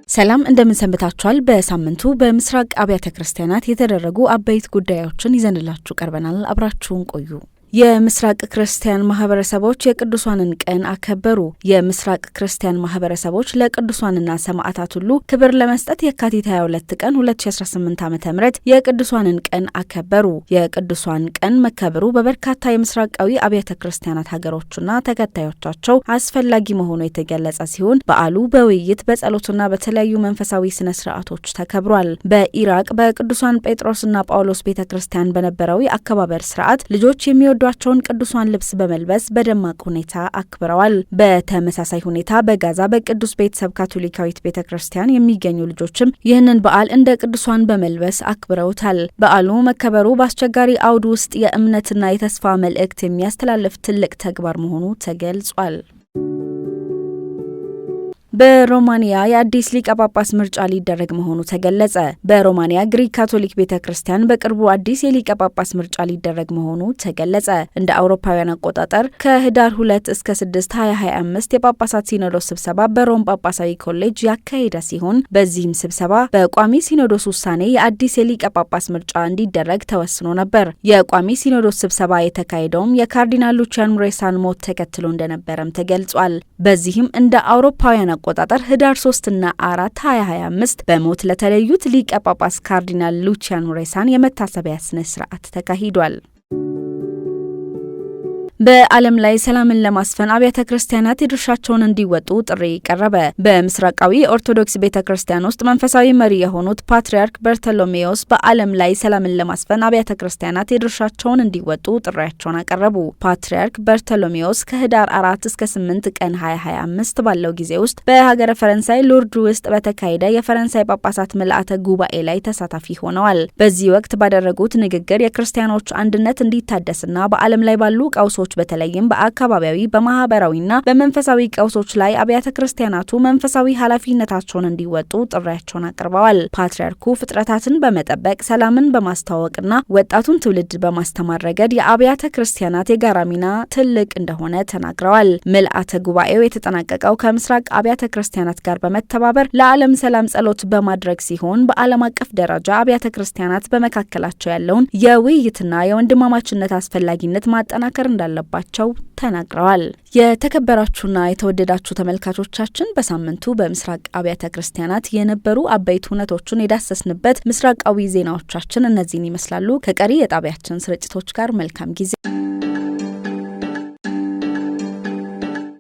ሰላም እንደምን ሰንብታችኋል። በሳምንቱ በምስራቅ አብያተ ክርስቲያናት የተደረጉ አበይት ጉዳዮችን ይዘንላችሁ ቀርበናል። አብራችሁን ቆዩ። የምስራቅ ክርስቲያን ማህበረሰቦች የቅዱሳንን ቀን አከበሩ። የምስራቅ ክርስቲያን ማህበረሰቦች ለቅዱሳንና ሰማዕታት ሁሉ ክብር ለመስጠት የካቲት 22 ቀን 2018 ዓ.ም የቅዱሳንን ቀን አከበሩ። የቅዱሳን ቀን መከበሩ በበርካታ የምስራቃዊ አብያተ ክርስቲያናት ሀገሮችና ተከታዮቻቸው አስፈላጊ መሆኑ የተገለጸ ሲሆን በዓሉ በውይይት በጸሎትና በተለያዩ መንፈሳዊ ስነ ስርዓቶች ተከብሯል። በኢራቅ በቅዱሳን ጴጥሮስና ጳውሎስ ቤተክርስቲያን በነበረው የአከባበር ስርዓት ልጆች ዷቸውን ቅዱሳን ልብስ በመልበስ በደማቅ ሁኔታ አክብረዋል። በተመሳሳይ ሁኔታ በጋዛ በቅዱስ ቤተሰብ ካቶሊካዊት ቤተክርስቲያን የሚገኙ ልጆችም ይህንን በዓል እንደ ቅዱሳን በመልበስ አክብረውታል። በዓሉ መከበሩ በአስቸጋሪ አውድ ውስጥ የእምነትና የተስፋ መልእክት የሚያስተላልፍ ትልቅ ተግባር መሆኑ ተገልጿል። በሮማኒያ የአዲስ ሊቀ ጳጳስ ምርጫ ሊደረግ መሆኑ ተገለጸ። በሮማኒያ ግሪክ ካቶሊክ ቤተክርስቲያን በቅርቡ አዲስ የሊቀ ጳጳስ ምርጫ ሊደረግ መሆኑ ተገለጸ። እንደ አውሮፓውያን አቆጣጠር ከህዳር 2 እስከ 6 2025 የጳጳሳት ሲኖዶስ ስብሰባ በሮም ጳጳሳዊ ኮሌጅ ያካሄደ ሲሆን በዚህም ስብሰባ በቋሚ ሲኖዶስ ውሳኔ የአዲስ የሊቀ ጳጳስ ምርጫ እንዲደረግ ተወስኖ ነበር። የቋሚ ሲኖዶስ ስብሰባ የተካሄደውም የካርዲናል ሉቺያን ሙሬሳን ሞት ተከትሎ እንደነበረም ተገልጿል። በዚህም እንደ አውሮፓውያን አቆጣጠር ህዳር 3 እና 4 2025 በሞት ለተለዩት ሊቀ ጳጳስ ካርዲናል ሉቺያን ሙሬሳን የመታሰቢያ ስነ ስርዓት ተካሂዷል። በዓለም ላይ ሰላምን ለማስፈን አብያተ ክርስቲያናት የድርሻቸውን እንዲወጡ ጥሪ ቀረበ። በምስራቃዊ ኦርቶዶክስ ቤተክርስቲያን ውስጥ መንፈሳዊ መሪ የሆኑት ፓትርያርክ በርተሎሜዎስ በዓለም ላይ ሰላምን ለማስፈን አብያተ ክርስቲያናት የድርሻቸውን እንዲወጡ ጥሪያቸውን አቀረቡ። ፓትርያርክ በርተሎሜዎስ ከህዳር 4 እስከ 8 ቀን 2025 ባለው ጊዜ ውስጥ በሀገረ ፈረንሳይ ሎርድ ውስጥ በተካሄደ የፈረንሳይ ጳጳሳት ምልአተ ጉባኤ ላይ ተሳታፊ ሆነዋል። በዚህ ወቅት ባደረጉት ንግግር የክርስቲያኖች አንድነት እንዲታደስና በዓለም ላይ ባሉ ቀውሶች በተለይም በአካባቢያዊ በማህበራዊና በመንፈሳዊ ቀውሶች ላይ አብያተ ክርስቲያናቱ መንፈሳዊ ኃላፊነታቸውን እንዲወጡ ጥሪያቸውን አቅርበዋል። ፓትርያርኩ ፍጥረታትን በመጠበቅ ሰላምን በማስተዋወቅና ወጣቱን ትውልድ በማስተማር ረገድ የአብያተ ክርስቲያናት የጋራ ሚና ትልቅ እንደሆነ ተናግረዋል። ምልአተ ጉባኤው የተጠናቀቀው ከምስራቅ አብያተ ክርስቲያናት ጋር በመተባበር ለዓለም ሰላም ጸሎት በማድረግ ሲሆን በዓለም አቀፍ ደረጃ አብያተ ክርስቲያናት በመካከላቸው ያለውን የውይይትና የወንድማማችነት አስፈላጊነት ማጠናከር እንዳለ ባቸው ተናግረዋል። የተከበራችሁና የተወደዳችሁ ተመልካቾቻችን በሳምንቱ በምስራቅ አብያተ ክርስቲያናት የነበሩ አበይት ሁነቶችን የዳሰስንበት ምስራቃዊ ዜናዎቻችን እነዚህን ይመስላሉ። ከቀሪ የጣቢያችን ስርጭቶች ጋር መልካም ጊዜ